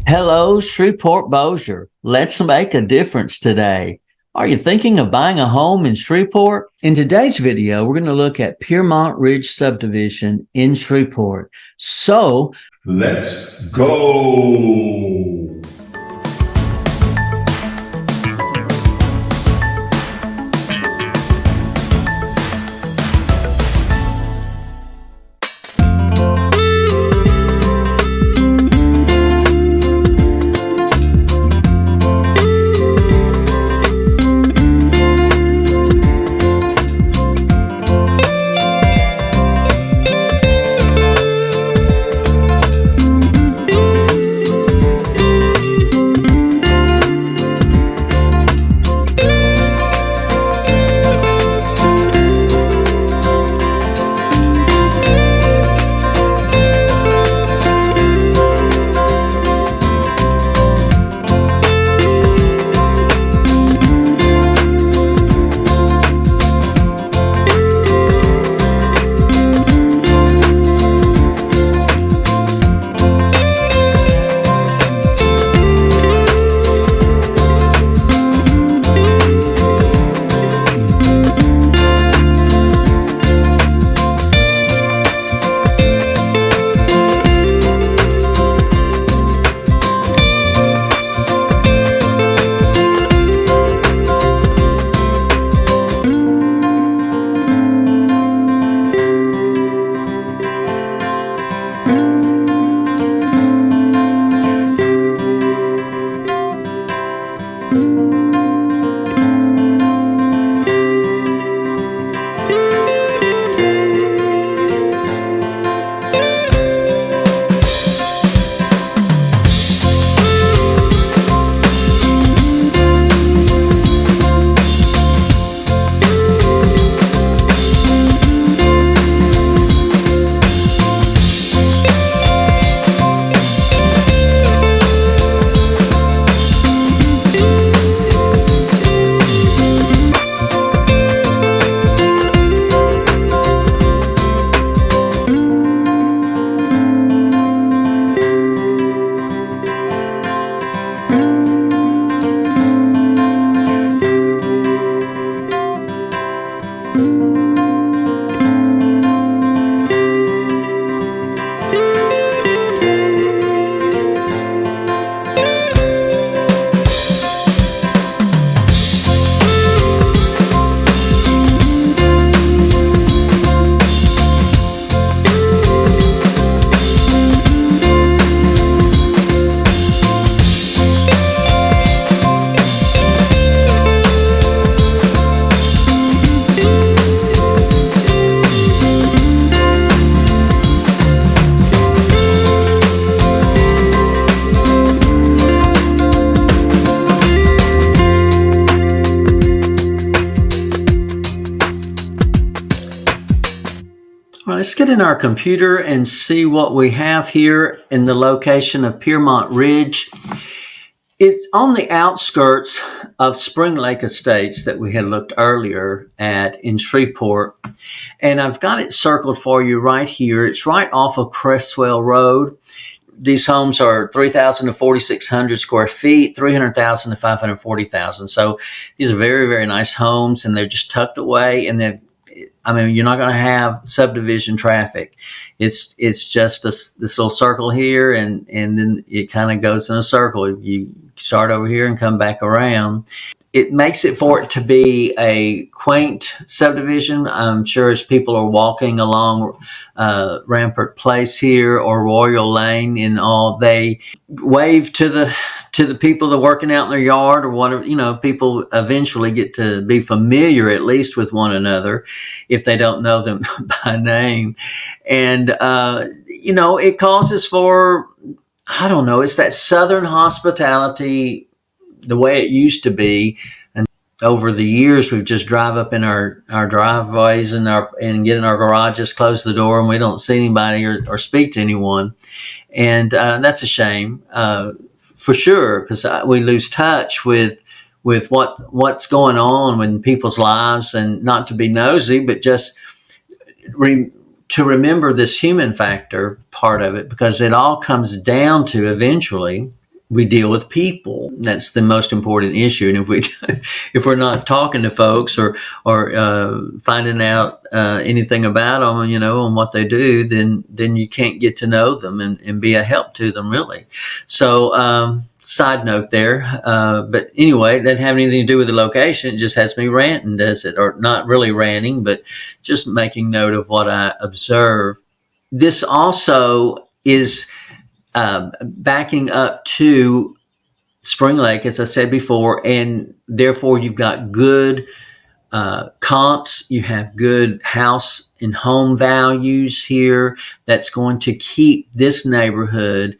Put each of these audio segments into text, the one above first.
Hello, Shreveport Bossier. Let's make a difference today. Are you thinking of buying a home in Shreveport? In today's video, we're going to look at Pierremont Ridge Subdivision in Shreveport. So, let's go! all right, let's get in our computer and see what we have here in the location of Pierremont Ridge. It's on the outskirts of Spring Lake Estates that we had looked earlier at in Shreveport. And I've got it circled for you right here. It's right off of Cresswell Road. These homes are 3,000 to 4,600 square feet, 300,000 to 540,000. So these are very, very nice homes, and they're just tucked away, and you're not going to have subdivision traffic. It's just this little circle here, and then it kind of goes in a circle. You start over here and come back around. It makes it for it to be a quaint subdivision. I'm sure as people are walking along Rampart Place here or Royal Lane and all, they wave to the people that are working out in their yard or whatever. People eventually get to be familiar at least with one another if they don't know them by name. And, it causes for, I don't know, it's that Southern hospitality the way it used to be. And over the years, we've just drive up in our driveways and get in our garages, close the door, and we don't see anybody or speak to anyone. And that's a shame, for sure, because we lose touch with what's going on in people's lives, and not to be nosy, but just to remember this human factor part of it, because it all comes down to eventually we deal with people. That's the most important issue. And if we're not talking to folks or finding out anything about them, and what they do, then you can't get to know them and be a help to them, really. So side note there. But anyway, it doesn't have anything to do with the location. It just has me ranting, does it? Or not really ranting, but just making note of what I observe. This also is backing up to Spring Lake, as I said before, and therefore you've got good comps. You have good house and home values here. That's going to keep this neighborhood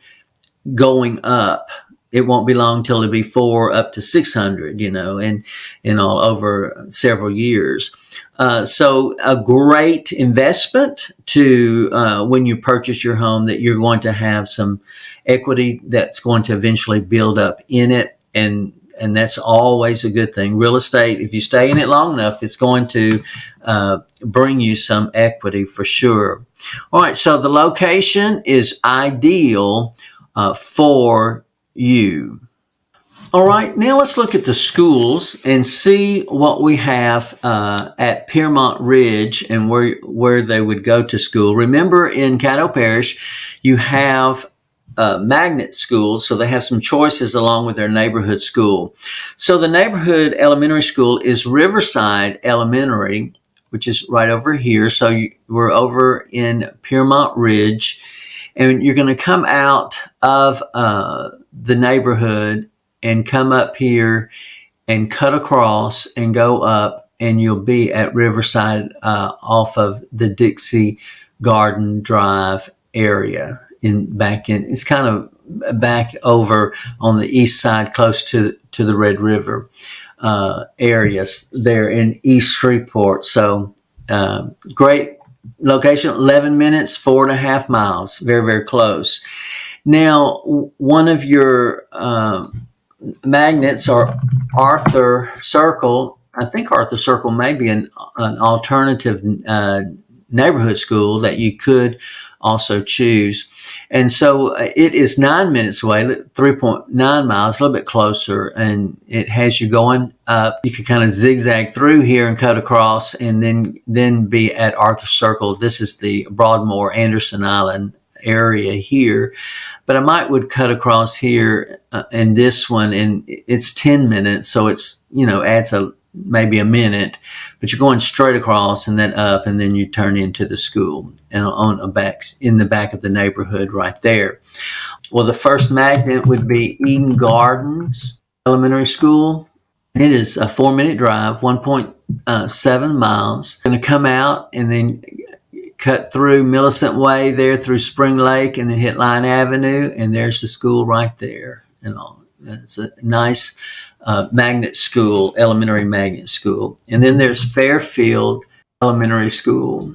going up. It won't be long till it'll be 400 up to 600, and all over several years. So a great investment to when you purchase your home, that you're going to have some equity that's going to eventually build up in it. And that's always a good thing. Real estate, if you stay in it long enough, it's going to bring you some equity for sure. All right, so the location is ideal for you. All right, now let's look at the schools and see what we have at Pierremont Ridge and where they would go to school. Remember, in Caddo Parish, you have magnet schools, so they have some choices along with their neighborhood school. So the neighborhood elementary school is Riverside Elementary, which is right over here. So we're over in Pierremont Ridge, and you're going to come out of the neighborhood and come up here and cut across and go up, and you'll be at Riverside off of the Dixie Garden Drive area. It's kind of back over on the east side, close to the Red River areas there in East Shreveport. So great location, 11 minutes, 4.5 miles, very, very close. Now, one of your magnets are Arthur Circle. I think Arthur Circle may be an alternative neighborhood school that you could also choose. And so it is 9 minutes away, 3.9 miles, a little bit closer, and it has you going up. You can kind of zigzag through here and cut across, and then be at Arthur Circle. This is the Broadmoor, Anderson Island area here. But I would cut across here and this one, and it's 10 minutes, so it's, adds maybe a minute, but you're going straight across and then up, and then you turn into the school and in the back of the neighborhood right there. Well, the first magnet would be Eden Gardens Elementary School. It is a 4-minute drive, 1.7 miles. Going to come out and then cut through Millicent Way there through Spring Lake, and then hit Line Avenue, and there's the school right there. It's a nice magnet school, elementary magnet school. And then there's Fairfield Elementary School.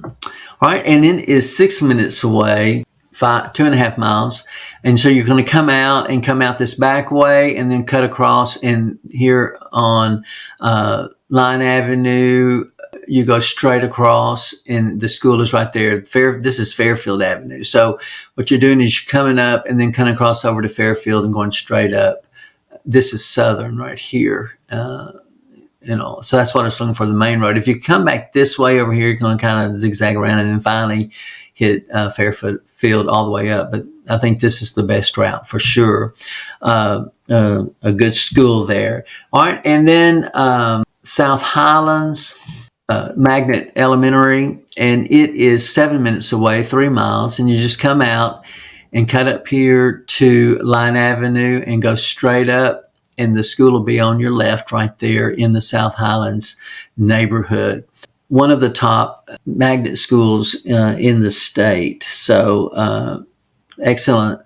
All right, and it is 6 minutes away, 2.5 miles. And so you're going to come out this back way, and then cut across, and here on Line Avenue, you go straight across, and the school is right there. This is Fairfield Avenue. So what you're doing is you're coming up and then coming across over to Fairfield and going straight up. This is Southern right here. So that's what I was looking for, the main road. If you come back this way over here, you're going to kind of zigzag around and then finally hit Fairfield all the way up. But I think this is the best route for sure. A good school there. All right, and then South Highlands Magnet Elementary, and it is 7 minutes away, 3 miles, and you just come out and cut up here to Line Avenue and go straight up, and the school will be on your left right there in the South Highlands neighborhood. One of the top magnet schools in the state. So excellent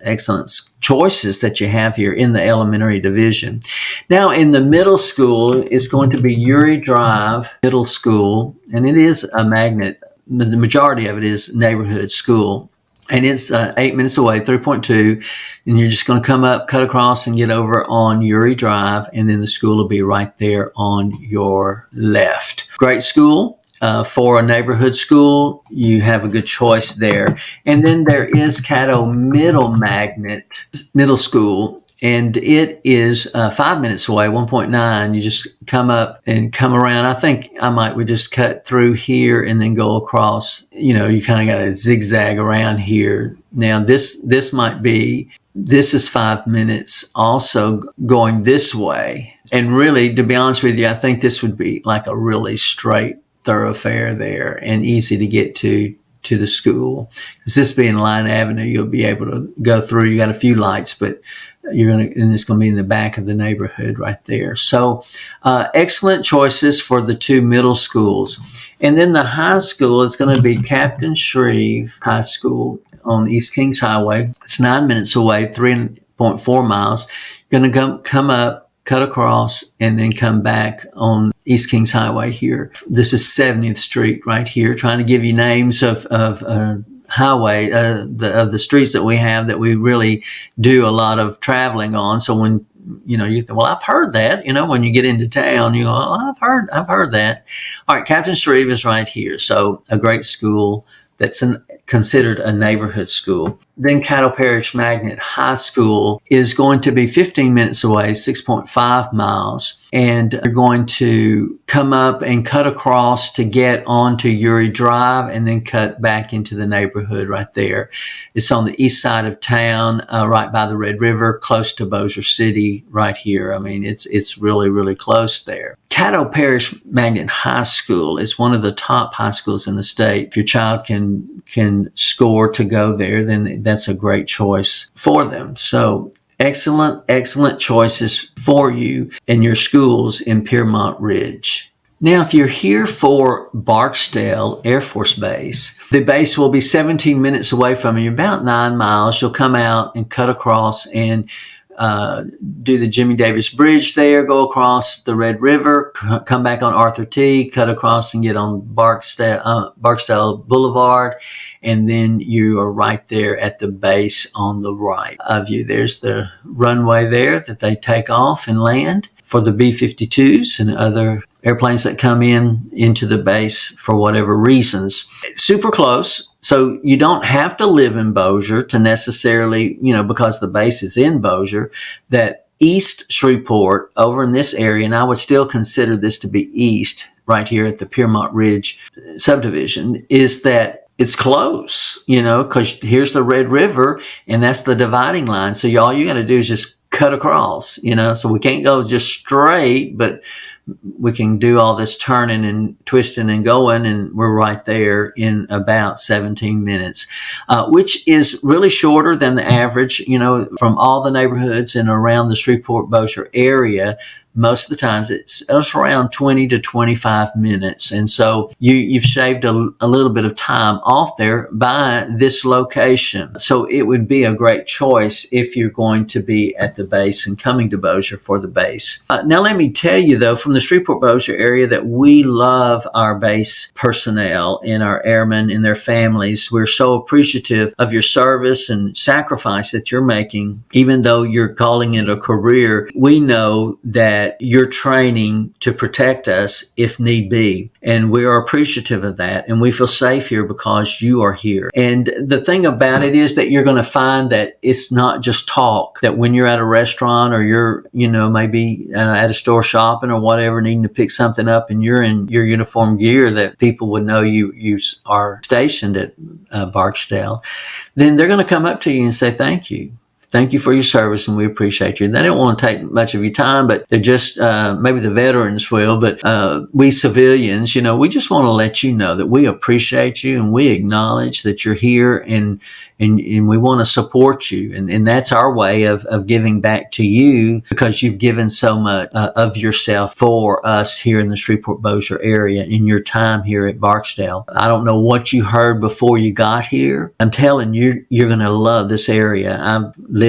choices that you have here in the elementary division. Now, in the middle school, it's going to be Uri Drive Middle School, and it is a magnet. The majority of it is neighborhood school. And it's 8 minutes away, 3.2, and you're just going to come up, cut across, and get over on Uri Drive, and then the school will be right there on your left. Great school. For a neighborhood school, you have a good choice there. And then there is Caddo Middle Magnet Middle School, and it is 5 minutes away, 1.9. You just come up and come around. I think we just cut through here and then go across. You kind of got to zigzag around here. Now this is 5 minutes also going this way. And really, to be honest with you, I think this would be like a really straight thoroughfare there and easy to get to the school. Because this being Line Avenue, you'll be able to go through. You got a few lights, but and it's going to be in the back of the neighborhood right there. So excellent choices for the two middle schools. And then the high school is going to be Captain Shreve High School on East Kings Highway. It's 9 minutes away, 3.4 miles. You're going to come up, cut across, and then come back on East Kings Highway here. This is 70th Street right here, trying to give you names of highway, of the streets that we have that we really do a lot of traveling on. So when you think, well, I've heard that. When you get into town, you go, oh, I've heard that. All right, Captain Shreve is right here. So a great school that's considered a neighborhood school. Then Caddo Parish Magnet High School is going to be 15 minutes away, 6.5 miles. And you're going to come up and cut across to get onto Uri Drive and then cut back into the neighborhood right there. It's on the east side of town, right by the Red River, close to Bossier City right here. I mean, it's really, really close there. Caddo Parish Magnet High School is one of the top high schools in the state. If your child can score to go there, then that's a great choice for them. So excellent choices for you and your schools in Pierremont Ridge. Now, if you're here for Barksdale Air Force Base, the base will be 17 minutes away from you, about 9 miles. You'll come out and cut across and do the Jimmy Davis Bridge there, go across the Red River, come back on Arthur T, cut across and get on Barksdale Boulevard, and then you are right there at the base on the right of you. There's the runway there that they take off and land for the B-52s and other airplanes that come into the base for whatever reasons. It's super close. So you don't have to live in Bossier to necessarily, because the base is in Bossier, that East Shreveport over in this area, and I would still consider this to be east right here at the Pierremont Ridge subdivision, is that it's close, because here's the Red River and that's the dividing line. So all you got to do is just cut across, so we can't go just straight, but we can do all this turning and twisting and going, and we're right there in about 17 minutes, which is really shorter than the average, from all the neighborhoods and around the Shreveport-Bossier area. Most of the times it's around 20 to 25 minutes. And so you've shaved a little bit of time off there by this location. So it would be a great choice if you're going to be at the base and coming to Bossier for the base. Now let me tell you though, from the Shreveport-Bossier area, that we love our base personnel and our airmen and their families. We're so appreciative of your service and sacrifice that you're making. Even though you're calling it a career, we know that you're training to protect us if need be. And we are appreciative of that. And we feel safe here because you are here. And the thing about it is that you're going to find that it's not just talk, that when you're at a restaurant or you're, maybe at a store shopping or whatever, needing to pick something up and you're in your uniform gear, that people would know you are stationed at Barksdale, then they're going to come up to you and say, thank you. Thank you for your service, and we appreciate you. They don't want to take much of your time, but they're just, maybe the veterans will, but we civilians, we just want to let you know that we appreciate you and we acknowledge that you're here and we want to support you. And that's our way of giving back to you, because you've given so much of yourself for us here in the Shreveport-Bossier area in your time here at Barksdale. I don't know what you heard before you got here. I'm telling you, you're going to love this area. I've lived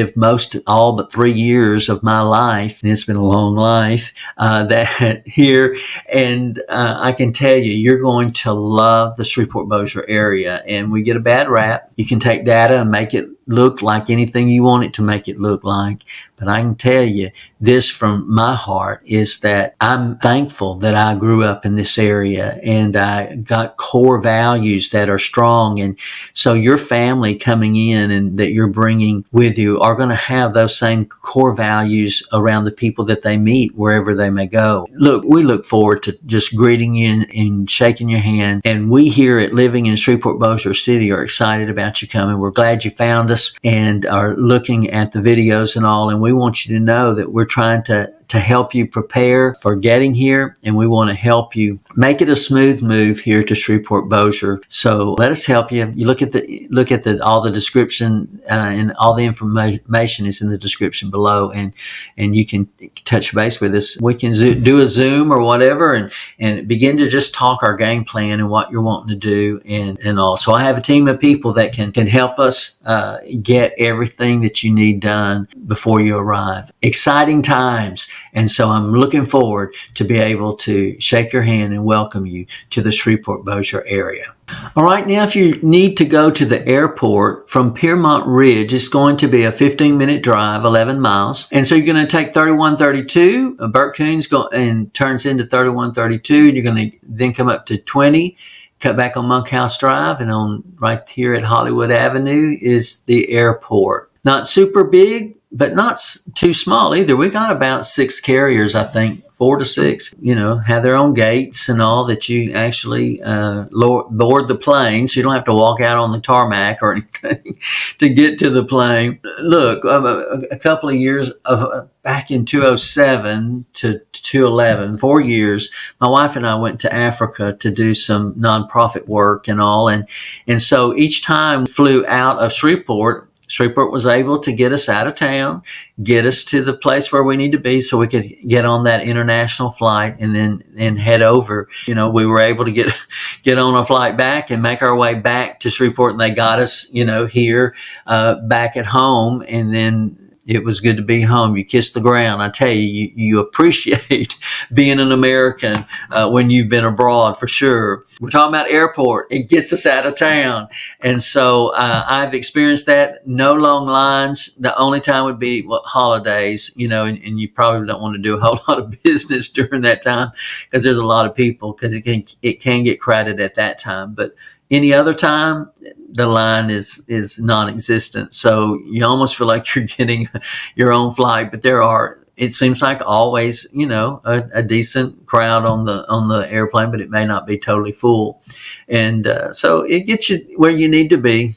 all but 3 years of my life, and it's been a long life, that here. And I can tell you, you're going to love the Shreveport-Bossier area. And we get a bad rap. You can take data and make it look like anything you want it to make it look like. But I can tell you this from my heart is that I'm thankful that I grew up in this area and I got core values that are strong. And so your family coming in and that you're bringing with you are going to have those same core values around the people that they meet wherever they may go. Look, we look forward to just greeting you and shaking your hand. And we here at Living in Shreveport Bossier City are excited about you coming. We're glad you found us and are looking at the videos and all. And we want you to know that we're trying to help you prepare for getting here, and we want to help you make it a smooth move here to Shreveport Bossier. So let us help you. You look at all the description and all the information is in the description below, and you can touch base with us. We can do a Zoom or whatever, and begin to just talk our game plan and what you're wanting to do and all. So I have a team of people that can help us get everything that you need done before you arrive. Exciting times. And so I'm looking forward to be able to shake your hand and welcome you to the Shreveport Bossier area. All right, now if you need to go to the airport from Pierremont Ridge, it's going to be a 15-minute drive, 11 miles. And so you're going to take 3132, Burt Coons and turns into 3132, and you're going to then come up to 20, cut back on Monkhouse Drive, and on right here at Hollywood Avenue is the airport. Not super big, but not too small either. We got about 6 carriers, I think, 4 to 6, have their own gates and all that you actually board the plane, so you don't have to walk out on the tarmac or anything to get to the plane. Look, a couple of years back in 2007 to 2011, 4 years, my wife and I went to Africa to do some nonprofit work and all, and so each time we flew out of Shreveport was able to get us out of town, get us to the place where we need to be so we could get on that international flight and head over. We were able to get on a flight back and make our way back to Shreveport, and they got us, here, back at home, and then it was good to be home. You kiss the ground. I tell you, you appreciate being an American when you've been abroad, for sure. We're talking about airport. It gets us out of town. And so I've experienced that. No long lines. The only time would be holidays, and you probably don't want to do a whole lot of business during that time because there's a lot of people, because it can get crowded at that time. But any other time, the line is non-existent. So you almost feel like you're getting your own flight, but it seems like always, a decent crowd on the airplane, but it may not be totally full. And so it gets you where you need to be.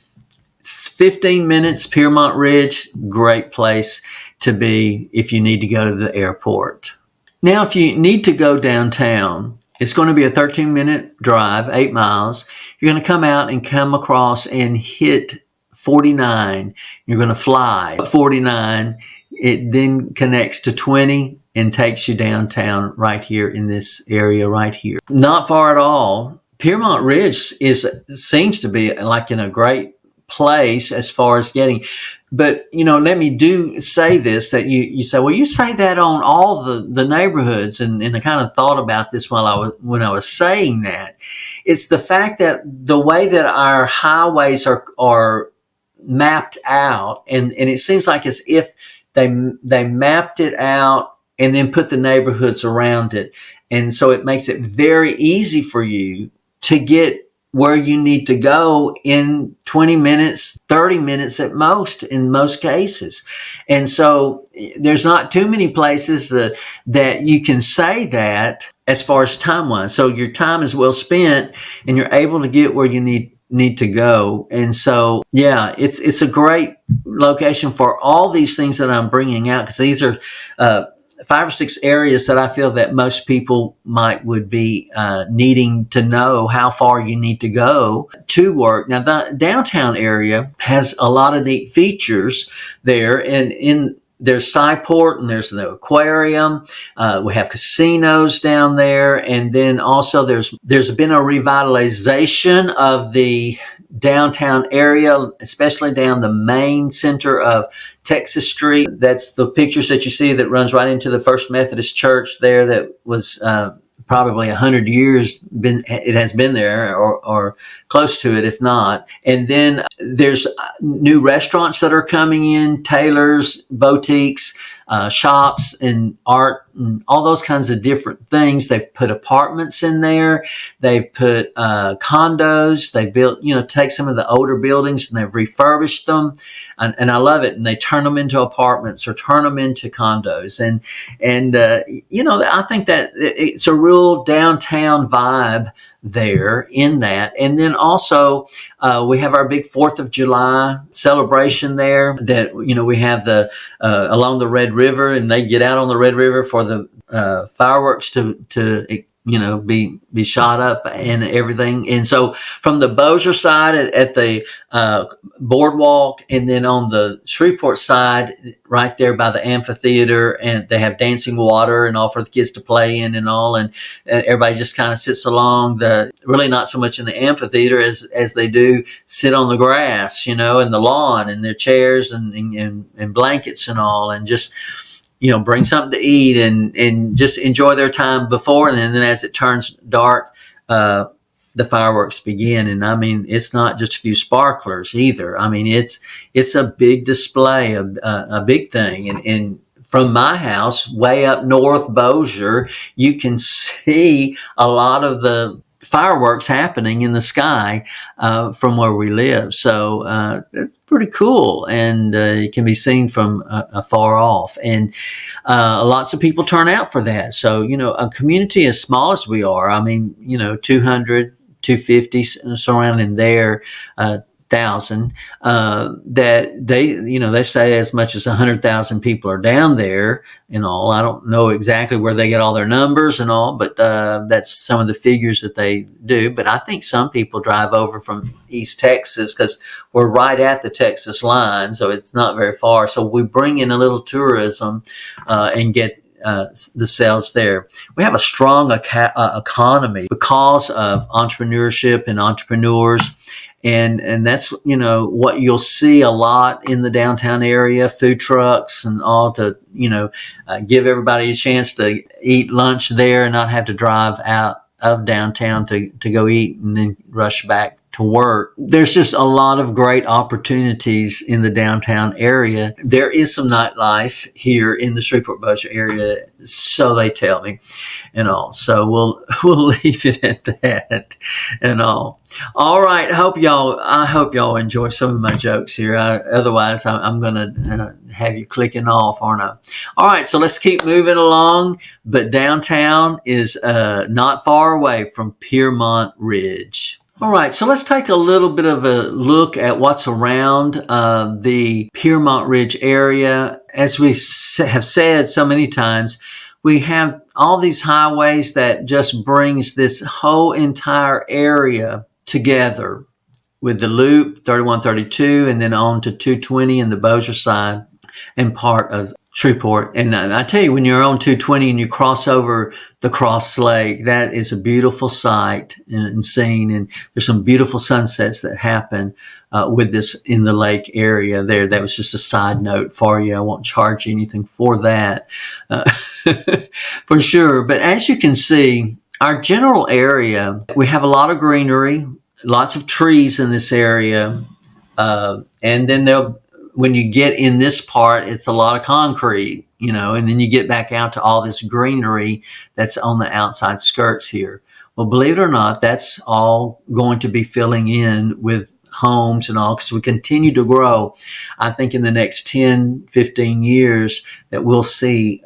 It's 15 minutes, Pierremont Ridge, great place to be if you need to go to the airport. Now, if you need to go downtown, it's going to be a 13-minute drive, 8 miles. You're going to come out and come across and hit 49. You're going to fly 49. It then connects to 20 and takes you downtown right here in this area right here. Not far at all. Pierremont Ridge seems to be like in a great place as far as getting. But, let me say this, that you say, well, you say that on all the neighborhoods. And I kind of thought about this when I was saying that. It's the fact that the way that our highways are mapped out, and it seems like as if they mapped it out and then put the neighborhoods around it. And so it makes it very easy for you to get where you need to go in 20 minutes, 30 minutes at most, in most cases. And so there's not too many places that you can say that as far as time-wise. So your time is well spent and you're able to get where you need to go. And so, yeah, it's a great location for all these things that I'm bringing out, because these are 5 or 6 areas that I feel that most people would be needing to know how far you need to go to work. Now, the downtown area has a lot of neat features there, and there's Skyport, and there's the aquarium. We have casinos down there, and then also there's been a revitalization of the downtown area, especially down the main center of Texas Street. That's the pictures that you see that runs right into the First Methodist Church there that was probably 100 years it has been there, or close to it, if not. And then there's new restaurants that are coming in, tailors, boutiques, shops, and art, and all those kinds of different things. They've put apartments in there. They've put condos. They built, take some of the older buildings and they've refurbished them. And I love it. And they turn them into apartments or turn them into condos. And I think that it's a real downtown vibe there in that. And then also we have our big 4th of July celebration there that, we have the along the Red River, and they get out on the Red River for the fireworks to be shot up and everything. And so from the Bossier side at the boardwalk, and then on the Shreveport side, right there by the amphitheater, and they have dancing water and all for the kids to play in and all. And everybody just kind of sits along really not so much in the amphitheater as they do sit on the grass, and the lawn, and their chairs and blankets and all, and just, bring something to eat and just enjoy their time before. And then as it turns dark, the fireworks begin. And I mean, it's not just a few sparklers either. I mean, it's a big display, a big thing. And from my house, way up north Bossier, you can see a lot of the fireworks happening in the sky from where we live. So it's pretty cool, and it can be seen from afar off. And lots of people turn out for that. So, a community as small as we are, I mean, 200, 250 surrounding there, 1,000, that they say as much as 100,000 people are down there and all. I don't know exactly where they get all their numbers and all, but that's some of the figures that they do. But I think some people drive over from East Texas, because we're right at the Texas line, so it's not very far. So we bring in a little tourism and get the sales there. We have a strong economy because of entrepreneurship and entrepreneurs. And that's, what you'll see a lot in the downtown area, food trucks and all, to, give everybody a chance to eat lunch there and not have to drive out of downtown to go eat and then rush back to work. There's just a lot of great opportunities in the downtown area. There is some nightlife here in the Shreveport Bossier area, so they tell me, and all. So we'll leave it at that, and all. All right. I hope y'all enjoy some of my jokes here. Otherwise, I'm going to have you clicking off, aren't I? All right. So let's keep moving along. But downtown is not far away from Pierremont Ridge. All right, so let's take a little bit of a look at what's around the Pierremont Ridge area. As we have said so many times, we have all these highways that just brings this whole entire area together, with the loop 3132 and then on to 220 in the Bossier side and part of Shreveport. And I tell you, when you're on 220 and you cross over the Cross Lake, that is a beautiful sight and scene. And there's some beautiful sunsets that happen with this in the lake area there. That was just a side note for you. I won't charge you anything for that, for sure. But as you can see, our general area, we have a lot of greenery, lots of trees in this area. And then when you get in this part, it's a lot of concrete, and then you get back out to all this greenery that's on the outside skirts here. Well, believe it or not, that's all going to be filling in with homes and all, because we continue to grow. I think in the next 10, 15 years that we'll see,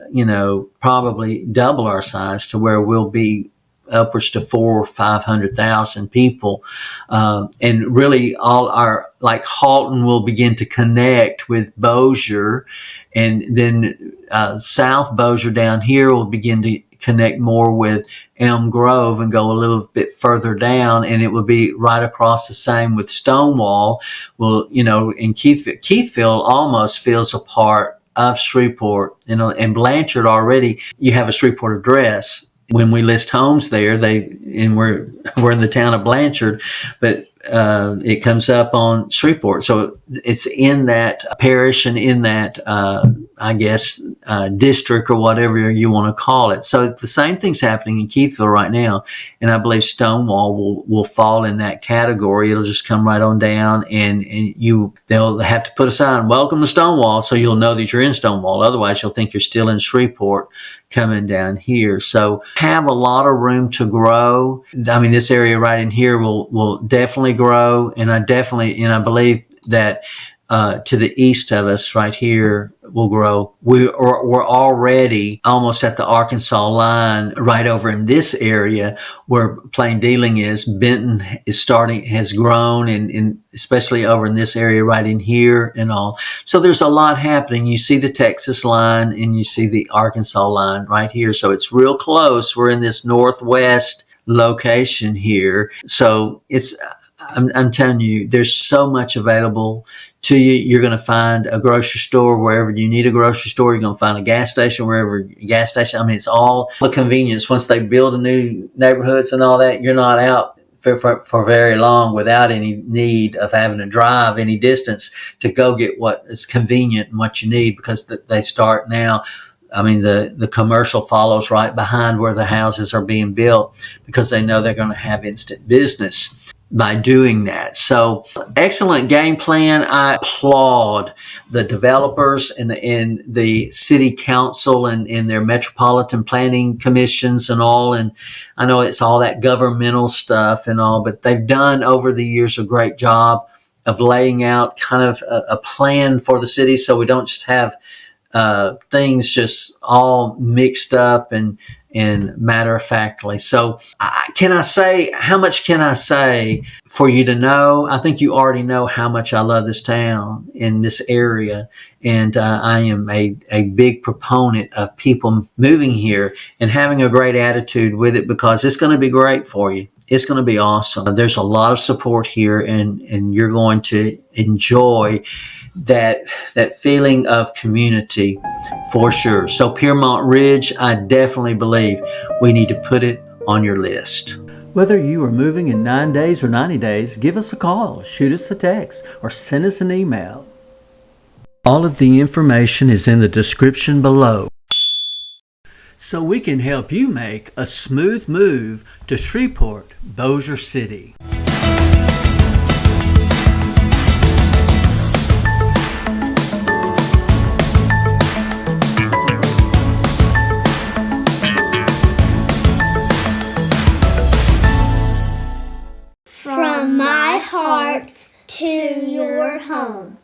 probably double our size to where we'll be upwards to 400,000 or 500,000 people. And really all like Halton will begin to connect with Bossier, and then South Bossier down here will begin to connect more with Elm Grove and go a little bit further down, and it will be right across the same with Stonewall. Well, in Keithville almost feels a part of Shreveport, and Blanchard already, you have a Shreveport address. When we list homes there, we're in the town of Blanchard, but it comes up on Shreveport. So it's in that parish and in that, district or whatever you want to call it. So the same thing's happening in Keithville right now. And I believe Stonewall will fall in that category. It'll just come right on down and they'll have to put a sign, welcome to Stonewall. So you'll know that you're in Stonewall. Otherwise you'll think you're still in Shreveport coming down here. So have a lot of room to grow. I mean, this area right in here will definitely grow. And I believe that to the east of us right here will grow. We're already almost at the Arkansas line right over in this area where Plain Dealing is. Benton has grown and especially over in this area right in here and all. So there's a lot happening. You see the Texas line and you see the Arkansas line right here. So it's real close. We're in this northwest location here. So I'm telling you, there's so much available to you. You're going to find a grocery store wherever you need a grocery store. You're going to find a gas station wherever gas station. I mean, it's all a convenience. Once they build a new neighborhoods and all that, you're not out for very long without any need of having to drive any distance to go get what is convenient and what you need, because they start now. I mean, the commercial follows right behind where the houses are being built because they know they're going to have instant business by doing that. So excellent game plan. I applaud the developers and the city council and their metropolitan planning commissions and all. And I know it's all that governmental stuff and all, but they've done over the years a great job of laying out kind of a plan for the city, so we don't just have things just all mixed up and matter of factly. So how much can I say for you to know? I think you already know how much I love this town in this area. And I am a big proponent of people moving here and having a great attitude with it, because it's going to be great for you. It's going to be awesome. There's a lot of support here, and you're going to enjoy that feeling of community for sure. So Pierremont Ridge, I definitely believe we need to put it on your list. Whether you are moving in 9 days or 90 days, give us a call, shoot us a text, or send us an email. All of the information is in the description below, so we can help you make a smooth move to Shreveport, Bossier City. From my heart to your home.